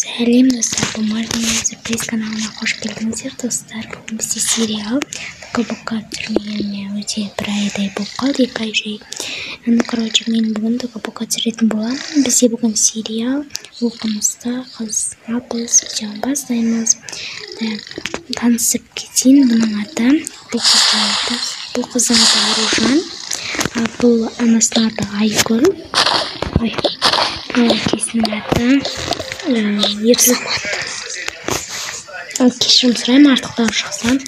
Сәлем достар, бұл Мардин сюрприз каналына қош келдіңіздер достар. Бүгін бізде сериал Тока-Бока түсірмегеніме өте бір айдай болып қалды, 2 ай жай. Короче, мен бүгін Тока-Бока түсіретін боламын. Бізде бүгін сериал оқымызда қызға біз видеоны бастаймыз. Танысып кетейін, бұның аты бұл қыздың аты Аружан, бұл анасының аты Айгүл, әкесінің аты Ерсамат. Кешірім сұраймын артықтау шықса.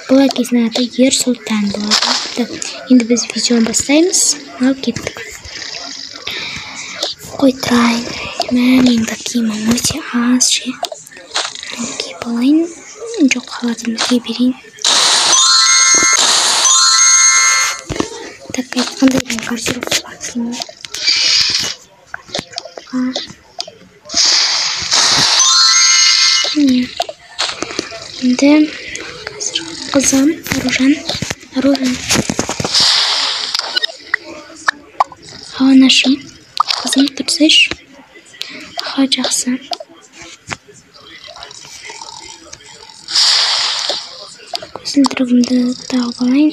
Бұл әкесінің аты Ерсұлтан болады. Енді біз видеоны бастаймыз. Ал кеттік. Қой тұрайын. Мен киімім өте аз ше. Киіп алайын. Жоқ, халатымды кие берейін. Так, айтқандай мен гардеробқа киемін. Енді қазір қызым Аружан анашым қызым тұрсайшы. Жақсы. Көзілдірігімді тағып алайын.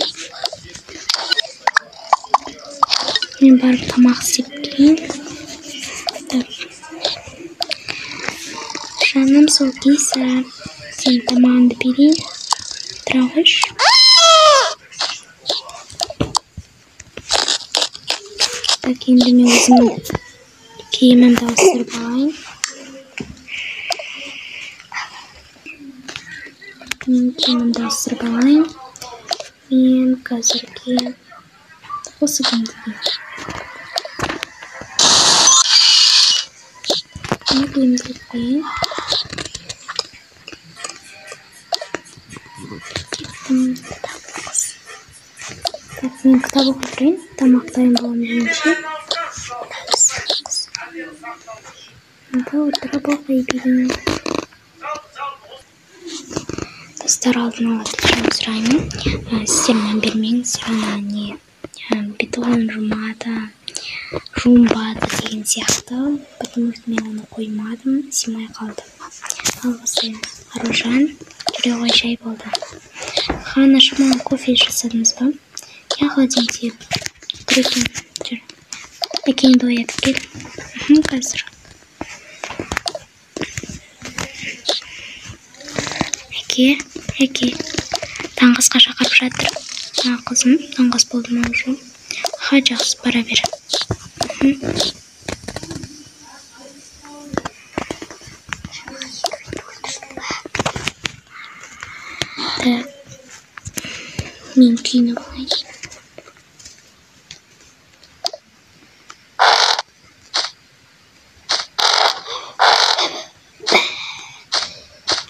Мен барып тамақ істеп келейін. Жаным, сол кейсі сен тамағыңды берейін. Тұра қойшы. Так, енді мен өзімнің киімімді ауыстырып алайын. Мен қазірге осы киімді киемін. Киімді киейін. Так, мен кітап оқып тұрайын. Тамақ дайын болғанша. Отырып оқи берейін. Достар, алдын ала кешірім сұраймын. Сіздер мән бермеңіздер, бетон жумбады деген сияқты. Потому что мен оны қоймадым, симай қалды. Ал осы Аружан жүре ғой, жай болды. Анашым, маған кофе жасадыңыз ба? Я холодильник тұр екен. Жүр. Әкеңді оятып кел. Қазір. Әке. Таңғысқа шақырып жатыр. Қызым, таңғыс болды ма уже? Жақсы, бара бер. Мен күйініп алайын.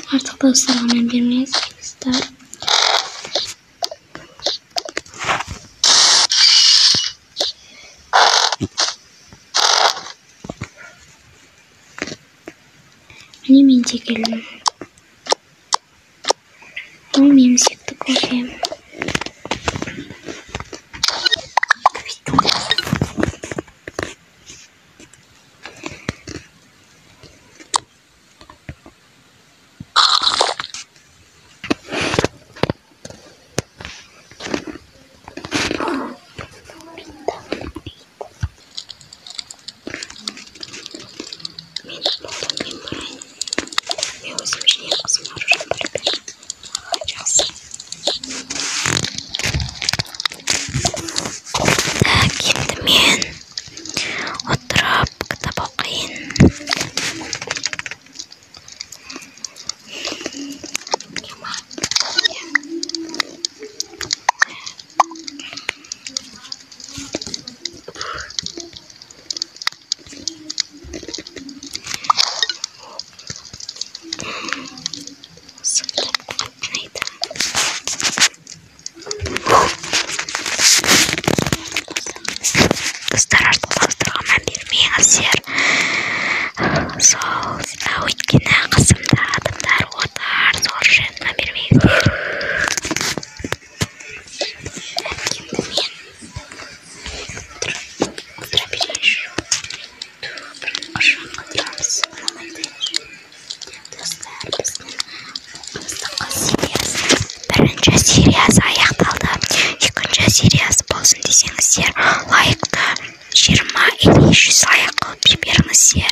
Артық дауыстарға мән бермеңіз, достар. Міне мен де келдім. Ол менің сүйікті кофем. Өйткені қасымда адамдар отар, сол үшін мән бермеңіздер. Енді мен отыра берейінші. Қашан қыдырамыз, ұнамайды. все